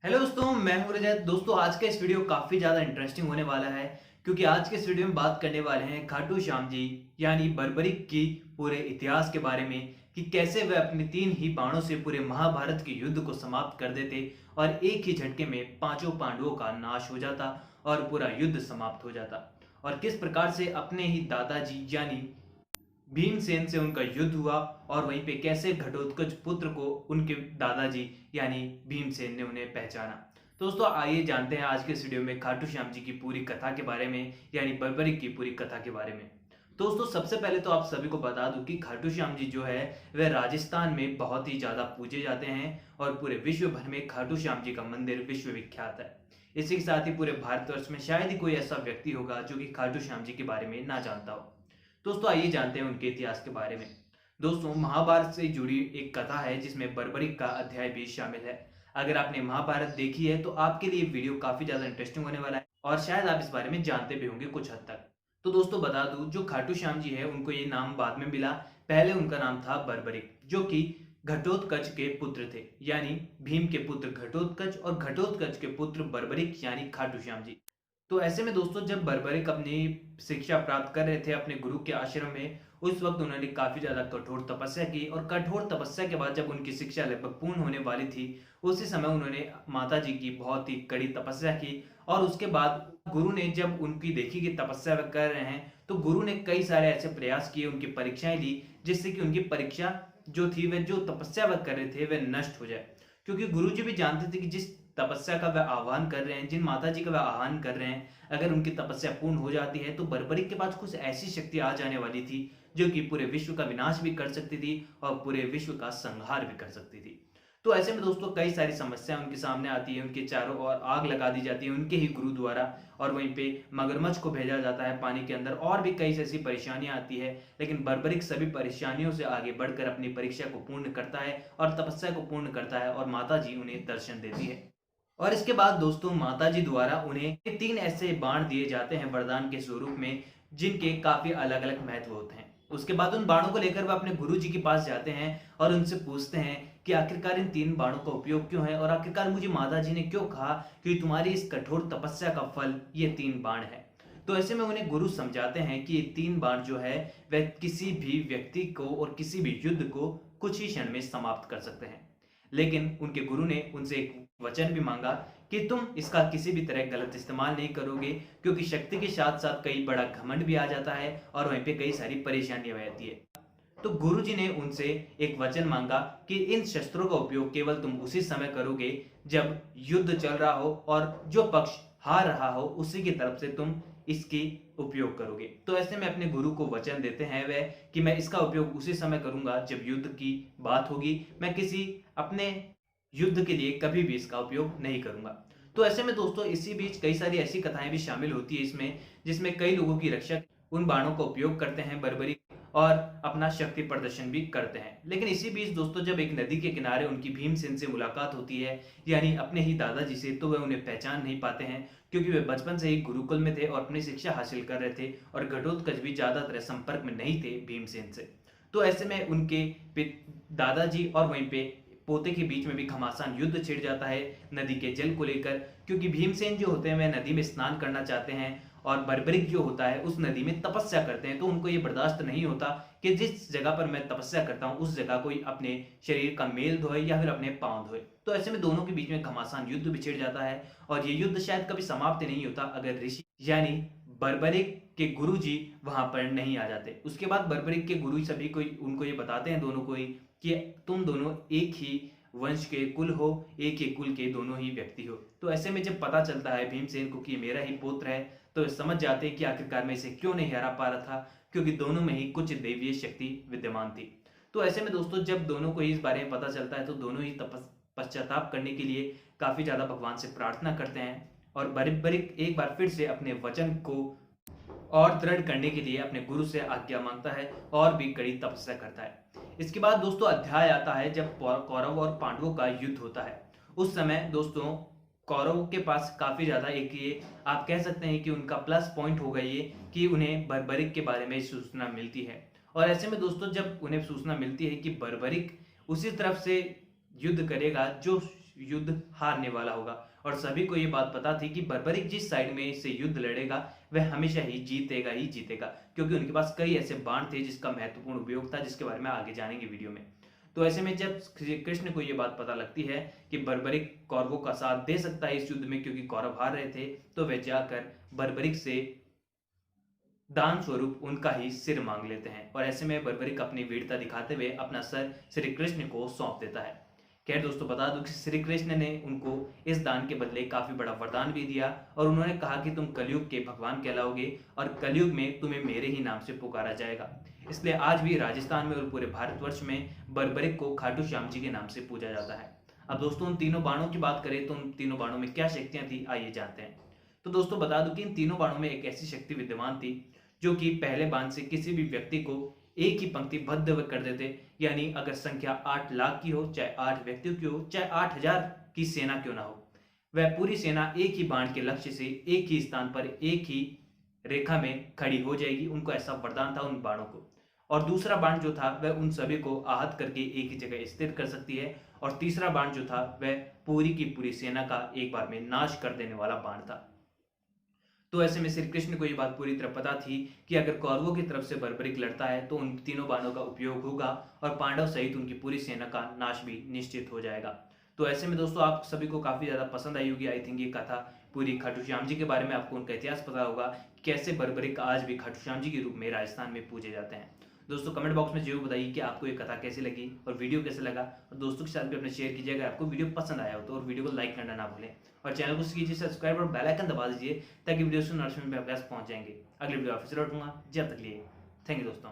Hello दोस्तों, मैं हूं रजत। दोस्तों, आज का इस वीडियो काफ़ी ज़्यादा इंटरेस्टिंग होने वाला है क्योंकि आज के इस वीडियो में बात करने वाले हैं खाटू श्याम जी यानी बर्बरिक की पूरे इतिहास के बारे में कि कैसे वे अपने 3 ही बाणों से पूरे महाभारत के युद्ध को समाप्त कर देते और एक ही झटके में पांचों पांडवों का नाश हो जाता और पूरा युद्ध समाप्त हो जाता। और किस प्रकार से अपने ही दादाजी यानी भीमसेन से उनका युद्ध हुआ और वहीं पे कैसे घटोत्कच पुत्र को उनके दादाजी यानी भीमसेन ने उन्हें पहचाना। तो दोस्तों, आइए जानते हैं आज के इस वीडियो में खाटू श्याम जी की पूरी कथा के बारे में यानी बर्बरिक की पूरी कथा के बारे में। दोस्तों, सबसे पहले तो आप सभी को बता दूं कि खाटू श्याम जी जो है वह राजस्थान में बहुत ही ज्यादा पूजे जाते हैं और पूरे विश्व भर में खाटू श्याम जी का मंदिर विश्व विख्यात है। इसी के साथ ही पूरे भारतवर्ष में शायद ही कोई ऐसा व्यक्ति होगा जो कि खाटू श्याम जी के बारे में ना जानता हो। दोस्तों, आइए जानते हैं उनके इतिहास के बारे में। दोस्तों, महाभारत से जुड़ी एक कथा है जिसमें बर्बरिक का अध्याय भी शामिल है। अगर आपने महाभारत देखी है तो आपके लिए वीडियो काफी ज्यादा इंटरेस्टिंग होने वाला है और शायद आप इस बारे में जानते भी होंगे कुछ हद तक। तो दोस्तों, बता दूं, जो खाटू श्याम जी है उनको ये नाम बाद में मिला। पहले उनका नाम था बर्बरिक, जो कि घटोत्कच के पुत्र थे, यानी भीम के पुत्र घटोत्कच और घटोत्कच के पुत्र बर्बरिक यानी खाटू श्याम जी। तो ऐसे में दोस्तों, जब बर्बरिक अपनी शिक्षा प्राप्त कर रहे थे अपने गुरु के आश्रम में, उस वक्त उन्होंने काफी ज्यादा कठोर तपस्या की और कठोर तपस्या के बाद जब उनकी शिक्षा लगभग पूर्ण होने वाली थी, उसी समय उन्होंने माता जी की बहुत ही कड़ी तपस्या की। और उसके बाद गुरु ने जब उनकी देखी कि तपस्या वे कर रहे हैं, तो गुरु ने कई सारे ऐसे प्रयास किए, उनकी परीक्षाएं ली, जिससे कि उनकी परीक्षा जो थी वह जो तपस्या वह कर रहे थे वह नष्ट हो जाए। क्योंकि गुरु जी भी जानते थे कि जिस तपस्या का वह आह्वान कर रहे हैं, जिन माता जी का वह आह्वान कर रहे हैं, अगर उनकी तपस्या पूर्ण हो जाती है तो बर्बरिक के पास कुछ ऐसी शक्ति आ जाने वाली थी जो कि पूरे विश्व का विनाश भी कर सकती थी और पूरे विश्व का संहार भी कर सकती थी। तो ऐसे में दोस्तों, कई सारी समस्याएं उनके सामने आती है, उनके चारों ओर आग लगा दी जाती है उनके ही गुरु द्वारा, और वहीं पे मगरमच्छ को भेजा जाता है पानी के अंदर, और भी कई ऐसी परेशानियां आती है। लेकिन बर्बरिक सभी परेशानियों से आगे बढ़कर अपनी परीक्षा को पूर्ण करता है और तपस्या को पूर्ण करता है और माता जी उन्हें दर्शन देती है। और इसके बाद दोस्तों, माताजी द्वारा उन्हें 3 ऐसे बाण दिए जाते हैं वरदान के स्वरूप में, जिनके काफी अलग अलग महत्व होते हैं। उसके बाद उन बाणों को लेकर वह अपने गुरु जी के पास जाते हैं और उनसे पूछते हैं कि आखिरकार इन 3 बाणों का उपयोग क्यों है, और आखिरकार मुझे माता जी ने क्यों कहा कि तुम्हारी इस कठोर तपस्या का फल ये 3 बाण है। तो ऐसे में उन्हें गुरु समझाते हैं कि ये 3 बाण जो है वह किसी भी व्यक्ति को और किसी भी युद्ध को कुछ ही क्षण में समाप्त कर सकते हैं। लेकिन उनके गुरु ने उनसे एक वचन भी मांगा कि तुम इसका किसी भी तरह गलत इस्तेमाल नहीं करोगे, क्योंकि शक्ति के साथ साथ कई बड़ा घमंड भी आ जाता है और वहीं पे कई सारी परेशानियां रहती है। तो गुरुजी ने उनसे एक वचन मांगा कि इन शस्त्रों का उपयोग केवल तुम उसी समय करोगे जब युद्ध चल रहा हो और जो पक्ष हार रहा हो उसी की तरफ से तुम इसकी उपयोग करोगे। तो ऐसे में अपने गुरु को वचन देते हैं वह कि मैं इसका उपयोग उसी समय करूंगा जब युद्ध की बात होगी, मैं किसी अपने युद्ध के लिए कभी भी इसका उपयोग नहीं करूंगा। तो ऐसे में दोस्तों, इसी बीच कई सारी ऐसी कथाएं भी शामिल होती है इसमें, जिसमें कई लोगों की रक्षा उन बाणों का उपयोग करते हैं बर्बरी और अपना शक्ति प्रदर्शन भी करते हैं। लेकिन इसी बीच दोस्तों, जब एक नदी के किनारे उनकी भीमसेन से मुलाकात होती है यानी अपने ही दादाजी से, तो वह उन्हें पहचान नहीं पाते हैं क्योंकि वे बचपन से ही गुरुकुल में थे और अपनी शिक्षा हासिल कर रहे थे और घटोत्कच भी ज्यादातर संपर्क में नहीं थे भीमसेन से। तो ऐसे में उनके दादाजी और वहीं पे पोते के बीच में भी घमासान युद्ध छिड़ जाता है नदी के जल को लेकर, क्योंकि भीमसेन जो होते हैं वह नदी में स्नान करना चाहते हैं और बर्बरिक जो होता है उस नदी में तपस्या करते हैं। तो उनको ये बर्दाश्त नहीं होता कि जिस जगह पर मैं तपस्या करता हूँ उस जगह कोई अपने शरीर का मेल धोए या फिर अपने पांव धोए। तो ऐसे में दोनों के बीच में घमासान युद्ध भी छिड़ जाता है और ये युद्ध शायद कभी समाप्त नहीं होता अगर ऋषि यानी बर्बरिक के गुरुजी वहां पर नहीं आ जाते। उसके बाद बर्बरिक के गुरु सभी को उनको ये बताते हैं दोनों को ही कि तुम दोनों एक ही वंश के कुल हो, एक ही कुल के दोनों ही व्यक्ति हो। तो ऐसे में जब पता चलता है भीमसेन को कि मेरा ही पुत्र है, तो समझ जाते हैं कि आखिरकार मैं इसे क्यों नहीं हरा पा रहा था, क्योंकि दोनों में ही कुछ दैवीय शक्ति विद्यमान थी। तो ऐसे में दोस्तों, जब दोनों को ही इस बारे में पता चलता है तो दोनों ही पश्चाताप करने के लिए काफी ज्यादा भगवान से प्रार्थना करते हैं और बर्बरिक एक बार फिर से अपने वचन को और दृढ़ करने के लिए अपने गुरु से आज्ञा मांगता है और भी कड़ी तपस्या करता है। इसके बाद दोस्तों अध्याय आता है जब कौरव और पांडवों का युद्ध होता है। उस समय दोस्तों, कौरवों के पास काफी ज्यादा एक ये आप कह सकते हैं कि उनका प्लस पॉइंट होगा ये कि उन्हें बर्बरिक के बारे में सूचना मिलती है। और ऐसे में दोस्तों, जब उन्हें सूचना मिलती है कि बर्बरिक उसी तरफ से युद्ध करेगा जो युद्ध हारने वाला होगा। और सभी को ये बात पता थी कि बर्बरिक जिस साइड में से युद्ध लड़ेगा वह हमेशा ही जीतेगा, क्योंकि उनके पास कई ऐसे बाण थे जिसका महत्वपूर्ण उपयोग था, जिसके बारे में आगे जानेंगे वीडियो में। तो ऐसे में जब श्री कृष्ण को ये बात पता लगती है कि बर्बरिक कौरवों का साथ दे सकता है इस युद्ध में, क्योंकि कौरव हार रहे थे, तो वे जाकर बर्बरिक से दान स्वरूप उनका ही सिर मांग लेते हैं। और ऐसे में बर्बरिक अपनी वीरता दिखाते हुए अपना सर श्री कृष्ण को सौंप देता है। खैर दोस्तों, बता दूं कि श्री कृष्ण ने उनको इस दान के बदले काफी बड़ा वरदान भी दिया और उन्होंने कहा कि तुम कलयुग के भगवान कहलाओगे और कलयुग में तुम्हें मेरे ही नाम से पुकारा जाएगा। इसलिए आज भी राजस्थान में और पूरे भारतवर्ष में बर्बरिक को खाटू श्याम जी के नाम से पूजा जाता है। अब दोस्तों, उन तीनों बाणों की बात करें तो उन तीनों बाणों में क्या शक्तियां थी, आइए जानते हैं। तो दोस्तों बता दूं कि इन तीनों बाणों में एक ऐसी शक्ति विद्यमान थी जो कि पहले बाण से किसी भी व्यक्ति को एक ही पंक्ति बद्ध कर देते। यानी अगर संख्या 8 लाख की हो, चाहे 8 व्यक्तियों की हो, चाहे 8000 की सेना क्यों ना हो, वह पूरी सेना एक ही बाण के लक्ष्य से एक ही स्थान पर एक ही रेखा में खड़ी हो जाएगी। उनको ऐसा वरदान था उन बाणों को। और दूसरा बाण जो था वह उन सभी को आहत करके एक ही जगह स्थिर कर सकती है। और तीसरा बाण जो था वह पूरी की पूरी सेना का एक बार में नाश कर देने वाला बाण था। तो ऐसे में श्री कृष्ण को यह बात पूरी तरह पता थी कि अगर कौरवों की तरफ से बर्बरिक लड़ता है तो उन तीनों बाणों का उपयोग होगा और पांडव सहित उनकी पूरी सेना का नाश भी निश्चित हो जाएगा। तो ऐसे में दोस्तों, आप सभी को काफी ज्यादा पसंद आई होगी आई थिंक ये कथा पूरी खाटू श्याम जी के बारे में। आपको उनका इतिहास पता होगा, कैसे बर्बरिक आज भी खाटू श्याम जी के रूप में राजस्थान में पूजे जाते हैं। दोस्तों कमेंट बॉक्स में जरूर बताइए कि आपको ये कथा कैसी लगी और वीडियो कैसे लगा, और दोस्तों के साथ भी अपने शेयर कीजिए अगर आपको वीडियो पसंद आया हो तो, और वीडियो को लाइक करना ना भूलें और चैनल को कीजिए सब्सक्राइब और बेल आइकन दबा दीजिए ताकि वीडियो के नोटिफिकेशन आपके पास पहुंच जाएंगे। अगले वीडियो आपसे लौटूंगा, जब तक लिए थैंक यू दोस्तों।